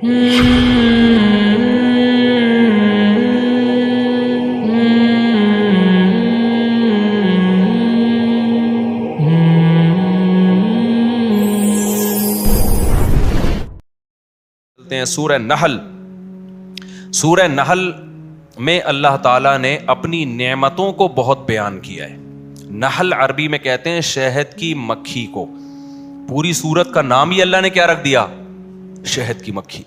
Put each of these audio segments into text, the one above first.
سورہ نحل. سورہ نحل میں اللہ تعالیٰ نے اپنی نعمتوں کو بہت بیان کیا ہے. نحل عربی میں کہتے ہیں شہد کی مکھی کو. پوری سورت کا نام ہی اللہ نے کیا رکھ دیا؟ شہد کی مکھی.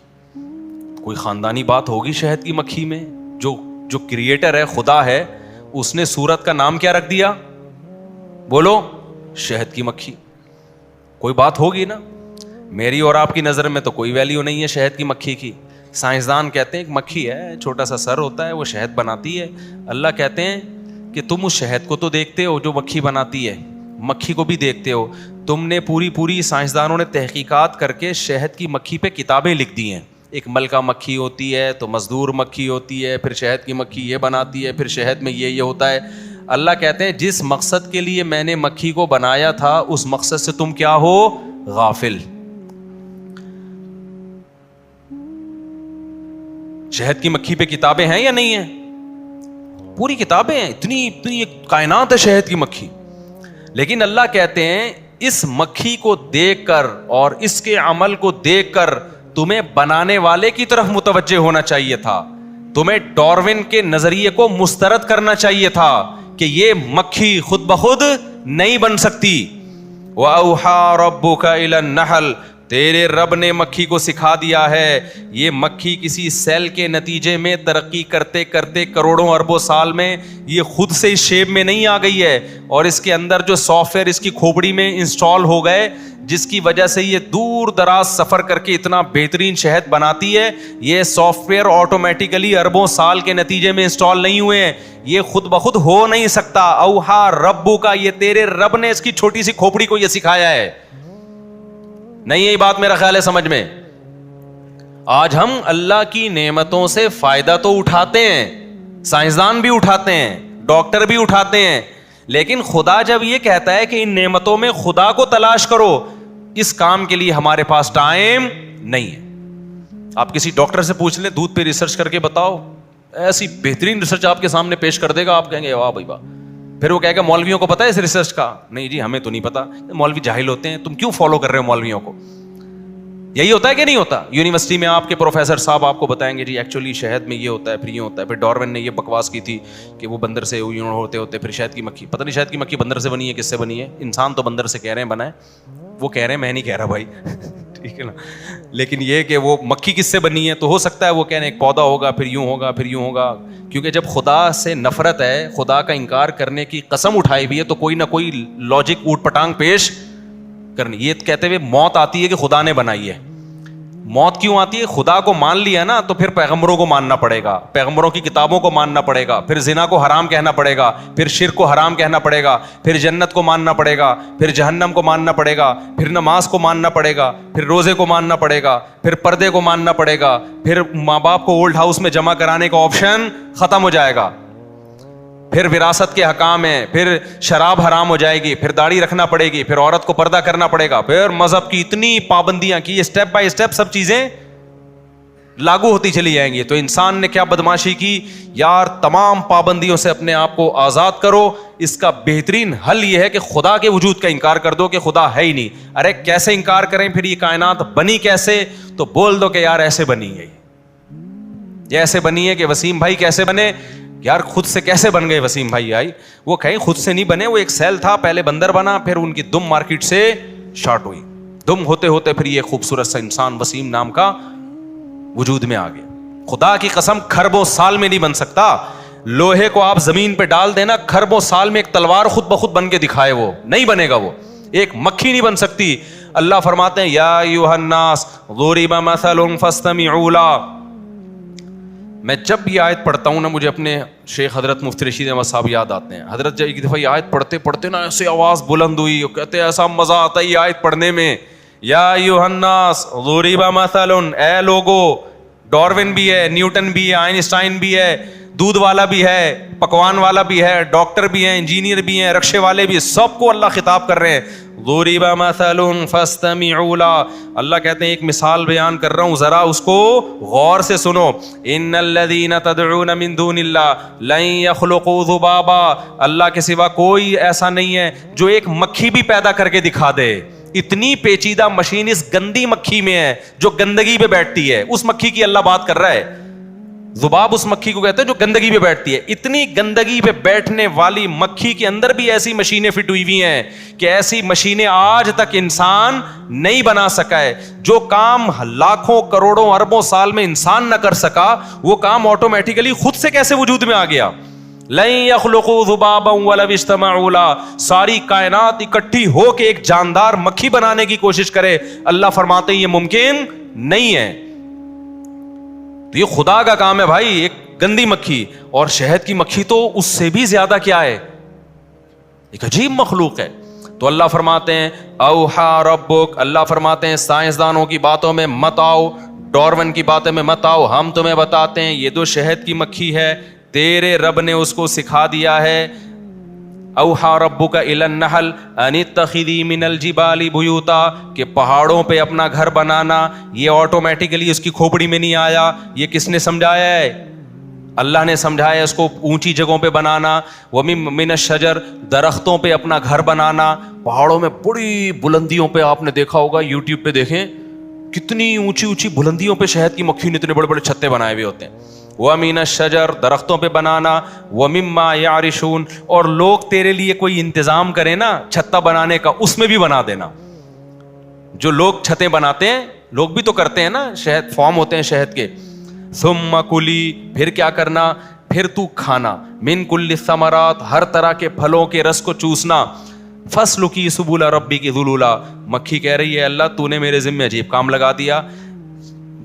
کوئی خاندانی بات ہوگی شہد کی مکھی میں؟ جو کریٹر ہے، خدا ہے، اس نے سورت کا نام کیا رکھ دیا؟ بولو، شہد کی مکھی. کوئی بات ہوگی نا. میری اور آپ کی نظر میں تو کوئی ویلیو نہیں ہے شہد کی مکھی کی. سائنسدان کہتے ہیں ایک مکھی ہے، چھوٹا سا سر ہوتا ہے، وہ شہد بناتی ہے. اللہ کہتے ہیں کہ تم اس شہد کو تو دیکھتے ہو جو مکھی بناتی ہے، مکھی کو بھی دیکھتے ہو. تم نے پوری سائنسدانوں نے تحقیقات کر کے شہد کی مکھی پہ کتابیں لکھ دی ہیں. ایک ملکہ مکھی ہوتی ہے، تو مزدور مکھی ہوتی ہے، پھر شہد کی مکھی یہ بناتی ہے، پھر شہد میں یہ ہوتا ہے. اللہ کہتے ہیں جس مقصد کے لیے میں نے مکھی کو بنایا تھا اس مقصد سے تم کیا ہو؟ غافل. شہد کی مکھی پہ کتابیں ہیں یا نہیں ہیں؟ پوری کتابیں ہیں. اتنی کائنات ہے شہد کی مکھی. لیکن اللہ کہتے ہیں اس مکھی کو دیکھ کر اور اس کے عمل کو دیکھ کر تمہیں بنانے والے کی طرف متوجہ ہونا چاہیے تھا. تمہیں ڈارون کے نظریے کو مسترد کرنا چاہیے تھا کہ یہ مکھی خود بخود نہیں بن سکتی. وَأَوْحَىٰ رَبُّكَ إِلَى النَّحْلِ، تیرے رب نے مکھی کو سکھا دیا ہے. یہ مکھی کسی سیل کے نتیجے میں ترقی کرتے کرتے کروڑوں اربوں سال میں یہ خود سے اس شیپ میں نہیں آ گئی ہے، اور اس کے اندر جو سافٹ ویئر اس کی کھوپڑی میں انسٹال ہو گئے جس کی وجہ سے یہ دور دراز سفر کر کے اتنا بہترین شہد بناتی ہے، یہ سافٹ ویئر آٹومیٹیکلی اربوں سال کے نتیجے میں انسٹال نہیں ہوئے ہیں. یہ خود بخود ہو نہیں سکتا. اوہا ربو کا، یہ تیرے رب نے اس کی چھوٹی سی کھوپڑی کو یہ سکھایا ہے. نہیں یہ بات میرا خیال ہے سمجھ میں. آج ہم اللہ کی نعمتوں سے فائدہ تو اٹھاتے ہیں، سائنسدان بھی اٹھاتے ہیں، ڈاکٹر بھی اٹھاتے ہیں، لیکن خدا جب یہ کہتا ہے کہ ان نعمتوں میں خدا کو تلاش کرو، اس کام کے لیے ہمارے پاس ٹائم نہیں ہے. آپ کسی ڈاکٹر سے پوچھ لیں دودھ پہ ریسرچ کر کے بتاؤ، ایسی بہترین ریسرچ آپ کے سامنے پیش کر دے گا، آپ کہیں گے واہ بھائی واہ. پھر وہ کہے گا مولویوں کو پتا ہے اس ریسرچ کا؟ نہیں جی ہمیں تو نہیں پتا. مولوی جاہل ہوتے ہیں، تم کیوں فالو کر رہے ہو مولویوں کو؟ یہی ہوتا ہے کہ نہیں ہوتا؟ یونیورسٹی میں آپ کے پروفیسر صاحب آپ کو بتائیں گے جی ایکچولی شہد میں یہ ہوتا ہے، پھر یہ ہوتا ہے. پھر ڈارون نے یہ بکواس کی تھی کہ وہ بندر سے ہوتے ہوتے پھر شہد کی مکھی. پتہ نہیں شہد کی مکھی بندر سے بنی ہے، کس سے بنی ہے؟ انسان تو بندر سے کہہ رہے ہیں بنا ہے، وہ کہہ رہے ہیں، میں نہیں کہہ رہا بھائی ٹھیک ہے نا. لیکن یہ کہ وہ مکھی کس سے بنی ہے تو ہو سکتا ہے وہ کہہ رہے ہیں ایک پودا ہوگا، پھر یوں ہوگا، پھر یوں ہوگا. کیونکہ جب خدا سے نفرت ہے، خدا کا انکار کرنے کی قسم اٹھائی ہوئی ہے، تو کوئی نہ کوئی لاجک اوٹ پٹانگ پیش کرنی. یہ کہتے ہوئے موت آتی ہے کہ خدا نے بنائی ہے. موت کیوں آتی ہے؟ خدا کو مان لیا نا تو پھر پیغمبروں کو ماننا پڑے گا، پیغمبروں کی کتابوں کو ماننا پڑے گا، پھر زنا کو حرام کہنا پڑے گا، پھر شرک کو حرام کہنا پڑے گا، پھر جنت کو ماننا پڑے گا، پھر جہنم کو ماننا پڑے گا، پھر نماز کو ماننا پڑے گا، پھر روزے کو ماننا پڑے گا، پھر پردے کو ماننا پڑے گا، پھر ماں باپ کو اولڈ ہاؤس میں جمع کرانے کا آپشن ختم ہو جائے گا، پھر وراثت کے حکام ہیں، پھر شراب حرام ہو جائے گی، پھر داڑھی رکھنا پڑے گی، پھر عورت کو پردہ کرنا پڑے گا، پھر مذہب کی اتنی پابندیاں کی، اسٹیپ بائی اسٹیپ سب چیزیں لاگو ہوتی چلی جائیں گی. تو انسان نے کیا بدماشی کی یار؟ تمام پابندیوں سے اپنے آپ کو آزاد کرو. اس کا بہترین حل یہ ہے کہ خدا کے وجود کا انکار کر دو کہ خدا ہے ہی نہیں. ارے کیسے انکار کریں؟ پھر یہ کائنات بنی کیسے؟ تو بول دو کہ یار ایسے بنی ہے، یہ ایسے بنی ہے. کہ وسیم بھائی کیسے بنے؟ یار خود سے کیسے بن گئے وسیم بھائی؟ آئی وہ کہیں خود سے نہیں بنے، وہ ایک سیل تھا، پہلے بندر بنا، پھر ان کی دم مارکیٹ سے شارٹ ہوئی، دم ہوتے ہوتے پھر یہ خوبصورت سا انسان وسیم نام کا وجود میں آ گیا. خدا کی قسم کھربوں سال میں نہیں بن سکتا. لوہے کو آپ زمین پہ ڈال دینا، کھربوں سال میں ایک تلوار خود بخود بن کے دکھائے، وہ نہیں بنے گا. وہ ایک مکھی نہیں بن سکتی. اللہ فرماتے ہیں یا ایھا الناس ضرب مثل فاستمعوا له. میں جب یہ آیت پڑھتا ہوں نا مجھے اپنے شیخ حضرت مفتی رشید احمد صاحب یاد آتے ہیں. حضرت جب ایک دفعہ یہ آیت پڑھتے پڑھتے نا ایسے آواز بلند ہوئی، کہتے ہیں ایسا مزہ آتا ہے یہ آیت پڑھنے میں. یا ایھا الناس ضرب مثل، اے لوگو. ڈارون بھی ہے، نیوٹن بھی ہے، آئنسٹائن بھی ہے، دودھ والا بھی ہے، پکوان والا بھی ہے، ڈاکٹر بھی ہیں، انجینئر بھی ہیں، رکشے والے بھی ہیں، سب کو اللہ خطاب کر رہے ہیں. ضُرِبَ مَثَلٌ فَاسْتَمِعُوا لَهُ. اللہ کہتے ہیں ایک مثال بیان کر رہا ہوں, ذرا اس کو غور سے سنو. إِنَّ الَّذِينَ تَدْعُونَ مِن دُونِ اللَّهِ لَن يَخْلُقُوا ذُبَابًا. اللہ کے سوا کوئی ایسا نہیں ہے جو ایک مکھی بھی پیدا کر کے دکھا دے. اتنی پیچیدہ مشین اس گندی مکھی میں ہے جو گندگی پہ بیٹھتی ہے. اس مکھی کی اللہ بات کر رہا ہے. ذباب اس مکھی کو کہتے ہیں جو گندگی پہ بیٹھتی ہے. اتنی گندگی پہ بیٹھنے والی مکھی کے اندر بھی ایسی مشینیں فٹ ہوئی ہوئی ہیں کہ ایسی مشینیں آج تک انسان نہیں بنا سکا ہے. جو کام لاکھوں کروڑوں اربوں سال میں انسان نہ کر سکا, وہ کام آٹومیٹیکلی خود سے کیسے وجود میں آ گیا. لن يخلقوا ذبابا ولو اجتمعوا له. ساری کائنات اکٹھی ہو کے ایک جاندار مکھی بنانے کی کوشش کرے, اللہ فرماتے ہیں یہ ممکن نہیں ہے. تو یہ خدا کا کام ہے بھائی, ایک گندی مکھی. اور شہد کی مکھی تو اس سے بھی زیادہ کیا ہے, ایک عجیب مخلوق ہے. تو اللہ فرماتے ہیں اوحا ربک, اللہ فرماتے ہیں سائنسدانوں کی باتوں میں مت آؤ, ڈارون کی باتوں میں مت آؤ, ہم تمہیں بتاتے ہیں یہ جو شہد کی مکھی ہے تیرے رب نے اس کو سکھا دیا ہے. اوحا ربک الی النحل ان اتخذی من الجبال بیوتا, کہ پہاڑوں پہ اپنا گھر بنانا. یہ آٹومیٹیکلی اس کی کھوپڑی میں نہیں آیا, یہ کس نے سمجھایا ہے, اللہ نے سمجھایا اس کو اونچی جگہوں پہ بنانا. ومن الشجر, درختوں پہ اپنا گھر بنانا. پہاڑوں میں بڑی بلندیوں پہ آپ نے دیکھا ہوگا, یوٹیوب پہ دیکھیں کتنی اونچی اونچی بلندیوں پہ شہد کی مکھی نے اتنے بڑے بڑے چھتے بنائے ہوئے ہوتے ہیں. وَمِنَ الشَّجَرِ, درختوں پہ بنانا. وَمِمَّا يَعْرِشُونَ, اور لوگ تیرے لیے کوئی انتظام کریں نا چھتا بنانے کا, اس میں بھی بنا دینا. جو لوگ چھتیں بناتے ہیں, لوگ بھی تو کرتے ہیں نا, شہد فارم ہوتے ہیں شہد کے. ثُمَّ كُلِي, پھر کیا کرنا, پھر تو کھانا. مِن كُلِّ الثَّمَرَاتِ, ہر طرح کے پھلوں کے رس کو چوسنا. فَاسْلُكِي سُبُلَ رَبِّكِ ذُلُولًا, مکھی کہہ رہی ہے اللہ تو نے میرے ذمہ عجیب کام لگا دیا,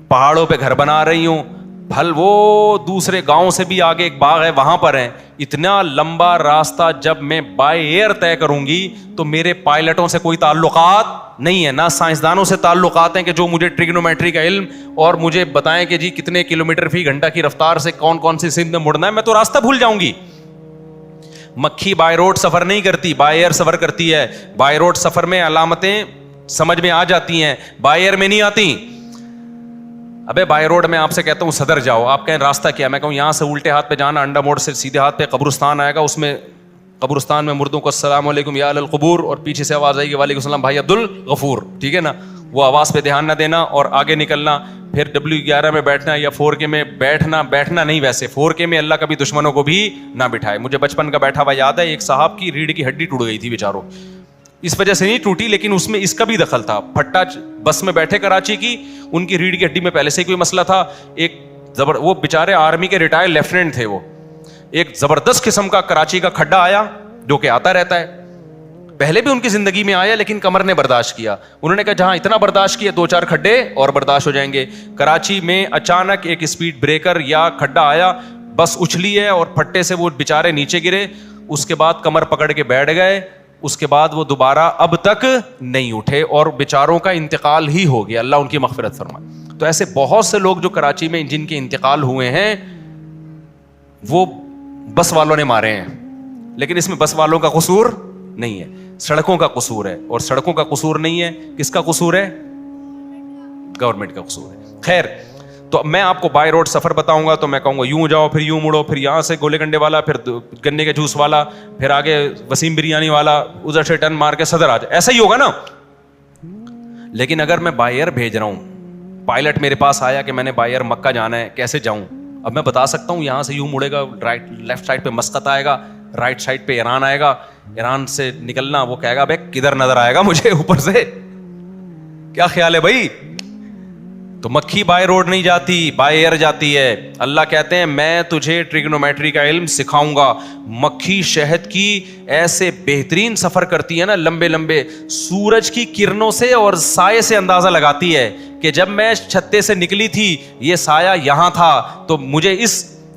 پہاڑوں پہ گھر بنا رہی ہوں, پھل وہ دوسرے گاؤں سے بھی آگے ایک باغ ہے وہاں پر ہیں. اتنا لمبا راستہ جب میں بائی ایئر طے کروں گی تو میرے پائلٹوں سے کوئی تعلقات نہیں ہے, نہ سائنسدانوں سے تعلقات ہیں کہ جو مجھے ٹریگنومیٹری کا علم اور مجھے بتائیں کہ جی کتنے کلومیٹر فی گھنٹہ کی رفتار سے کون کون سی سمت میں مڑنا ہے. میں تو راستہ بھول جاؤں گی. مکھی بائی روڈ سفر نہیں کرتی, بائی ایئر سفر کرتی ہے. بائی روڈ سفر میں علامتیں سمجھ میں آ جاتی ہیں, بائی ایئر میں نہیں آتی. ابے بائی روڈ میں آپ سے کہتا ہوں صدر جاؤ, آپ کہیں راستہ کیا, میں کہوں یہاں سے الٹے ہاتھ پہ جانا, انڈا موڑ سے سیدھے ہاتھ پہ قبرستان آئے گا, اس میں قبرستان میں مردوں کو السلام علیکم یا اہل القبور, اور پیچھے سے آواز آئے گی وعلیکم السلام بھائی عبد الغفور, ٹھیک ہے نا. وہ آواز پہ دھیان نہ دینا اور آگے نکلنا. پھر W11 میں بیٹھنا یا 4K میں بیٹھنا نہیں, ویسے 4K میں اللہ کبھی دشمنوں کو بھی نہ بٹھائے. مجھے بچپن کا بیٹھا ہوا یاد ہے, ایک صاحب کی ریڑھ کی ہڈی ٹوٹ گئی تھی بیچاروں, اس وجہ سے نہیں ٹوٹی لیکن اس میں اس کا بھی دخل تھا. پھٹا بس میں بیٹھے کراچی کی, ان کی ریڑھ کی ہڈی میں پہلے سے ہی کوئی مسئلہ تھا. وہ بیچارے آرمی کے ریٹائر لیفٹیننٹ تھے, وہ ایک زبردست قسم کا کراچی کا کھڈا آیا جو کہ آتا رہتا ہے, پہلے بھی ان کی زندگی میں آیا لیکن کمر نے برداشت کیا. انہوں نے کہا جہاں اتنا برداشت کیا 2-4 کھڈے اور برداشت ہو جائیں گے. کراچی میں اچانک ایک اسپیڈ بریکر یا کھڈا آیا, بس اچھلی ہے اور پھٹے سے وہ بیچارے نیچے گرے. اس کے بعد کمر پکڑ کے بیٹھ گئے, اس کے بعد وہ دوبارہ اب تک نہیں اٹھے اور بیچاروں کا انتقال ہی ہو گیا, اللہ ان کی مغفرت فرمائے. تو ایسے بہت سے لوگ جو کراچی میں جن کے انتقال ہوئے ہیں وہ بس والوں نے مارے ہیں, لیکن اس میں بس والوں کا قصور نہیں ہے, سڑکوں کا قصور ہے. اور سڑکوں کا قصور نہیں ہے, کس کا قصور ہے, گورنمنٹ کا قصور ہے. خیر, تو میں آپ کو بائی روڈ سفر بتاؤں گا تو میں کہوں گا یوں جاؤ, پھر یوں مڑو, پھر یہاں سے گولے گنڈے والا, پھر گنے کے جوس والا, پھر آگے وسیم بریانی والا, ادھر سے ٹرن مار کے صدر آ جائے, ایسا ہی ہوگا نا. لیکن اگر میں بائی ایئر بھیج رہا ہوں, پائلٹ میرے پاس آیا کہ میں نے بائی ایئر مکہ جانا ہے, کیسے جاؤں, اب میں بتا سکتا ہوں یہاں سے یوں مڑے گا, لیفٹ سائڈ پہ مسقط آئے گا, رائٹ سائڈ پہ ایران آئے گا, ایران سے نکلنا, وہ کہے گا بھائی کدھر نظر آئے گا مجھے اوپر سے, کیا خیال ہے بھائی. تو مکھی بائی روڈ نہیں جاتی, بائی ایئر جاتی ہے. اللہ کہتے ہیں میں تجھے ٹریگنومیٹری کا علم سکھاؤں گا. مکھی شہد کی ایسے بہترین سفر کرتی ہے نا, لمبے لمبے, سورج کی کرنوں سے اور سائے سے اندازہ لگاتی ہے کہ جب میں چھتے سے نکلی تھی یہ سایہ یہاں تھا تو مجھے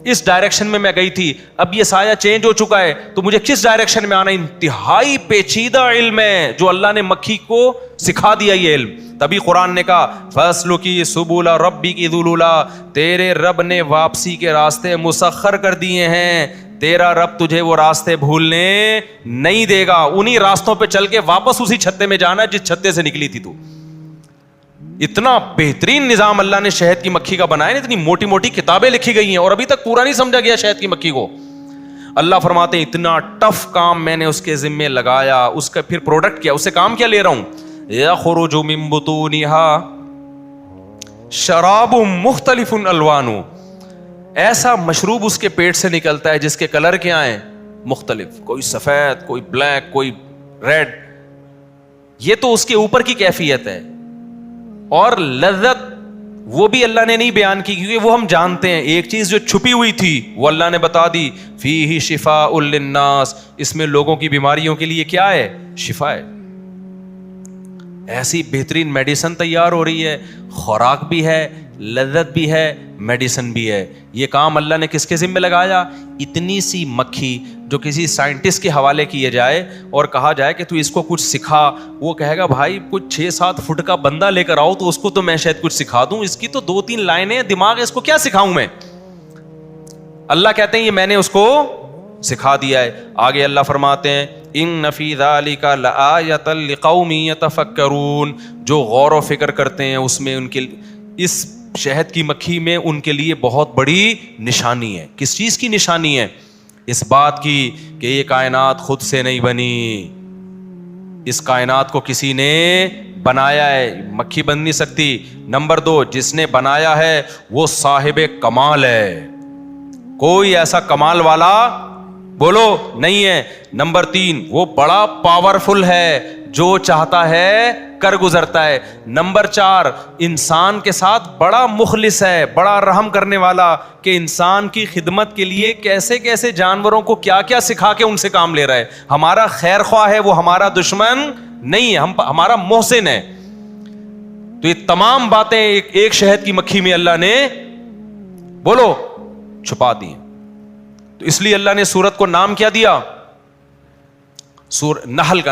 اس ڈائریکشن میں گئی تھی, اب یہ سایہ چینج ہو چکا ہے تو مجھے کس ڈائریکشن میں آنا. انتہائی پیچیدہ علم ہے جو اللہ نے مکھی کو سکھا دیا یہ علم. تبھی قرآن نے کہا فَاسْلُكِي سُبُلَ رَبِّكِ ذُلُولًا, تیرے رب نے واپسی کے راستے مسخر کر دیے ہیں تیرا رب تجھے وہ راستے بھولنے نہیں دے گا. انہی راستوں پہ چل کے واپس اسی چھتے میں جانا ہے جس چھتے سے نکلی تھی تو. اتنا بہترین نظام اللہ نے شہد کی مکھی کا بنایا ہے, اتنی موٹی موٹی کتابیں لکھی گئی ہیں اور ابھی تک پورا نہیں سمجھا گیا شہد کی مکھی کو. اللہ فرماتے ہیں اتنا ٹف کام میں نے اس کے ذمے لگایا, اس کا پھر پروڈکٹ کیا, اس سے کام کیا لے رہا ہوں. یخرج من بطونها شراب مختلف الوان, ایسا مشروب اس کے پیٹ سے نکلتا ہے جس کے کلر کیا ہیں مختلف, کوئی سفید, کوئی بلیک, کوئی ریڈ. یہ تو اس کے اوپر کی کیفیت ہے. اور لذت وہ بھی اللہ نے نہیں بیان کی, کیونکہ وہ ہم جانتے ہیں. ایک چیز جو چھپی ہوئی تھی وہ اللہ نے بتا دی, فیہ شفاء للناس, اس میں لوگوں کی بیماریوں کے لیے کیا ہے, شفا ہے. ایسی بہترین میڈیسن تیار ہو رہی ہے, خوراک بھی ہے, لذت بھی ہے, میڈیسن بھی ہے. یہ کام اللہ نے کس کے ذمہ لگایا؟ اتنی سی مکھی جو کسی سائنٹسٹ کے حوالے کیے جائے اور کہا جائے کہ تو اس کو کچھ سکھا, وہ کہے گا بھائی کچھ 6-7 فٹ کا بندہ لے کر آؤ تو اس کو تو میں شاید کچھ سکھا دوں, اس کی تو 2-3 لائنیں دماغ ہے, اس کو کیا سکھاؤں میں. اللہ کہتے ہیں یہ میں نے اس کو سکھا دیا ہے. آگے اللہ فرماتے ہیں ان فی ذالک لآیۃ لقوم یتفکرون, جو غور و فکر کرتے ہیں اس میں, ان کے اس شہد کی مکھی میں ان کے لیے بہت بڑی نشانی ہے. کس چیز کی نشانی ہے؟ اس بات کی کہ یہ کائنات خود سے نہیں بنی, اس کائنات کو کسی نے بنایا ہے, مکھی بن نہیں سکتی. نمبر 2, جس نے بنایا ہے وہ صاحب کمال ہے, کوئی ایسا کمال والا بولو نہیں ہے. نمبر 3, وہ بڑا پاورفل ہے, جو چاہتا ہے کر گزرتا ہے. نمبر 4, انسان کے ساتھ بڑا مخلص ہے, بڑا رحم کرنے والا, کہ انسان کی خدمت کے لیے کیسے کیسے جانوروں کو کیا کیا سکھا کے ان سے کام لے رہا ہے. ہمارا خیر خواہ ہے, وہ ہمارا دشمن نہیں ہے, ہمارا محسن ہے. تو یہ تمام باتیں ایک شہد کی مکھی میں اللہ نے بولو چھپا دی. تو اس لیے اللہ نے سورت کو نام کیا دیا؟ نحل کا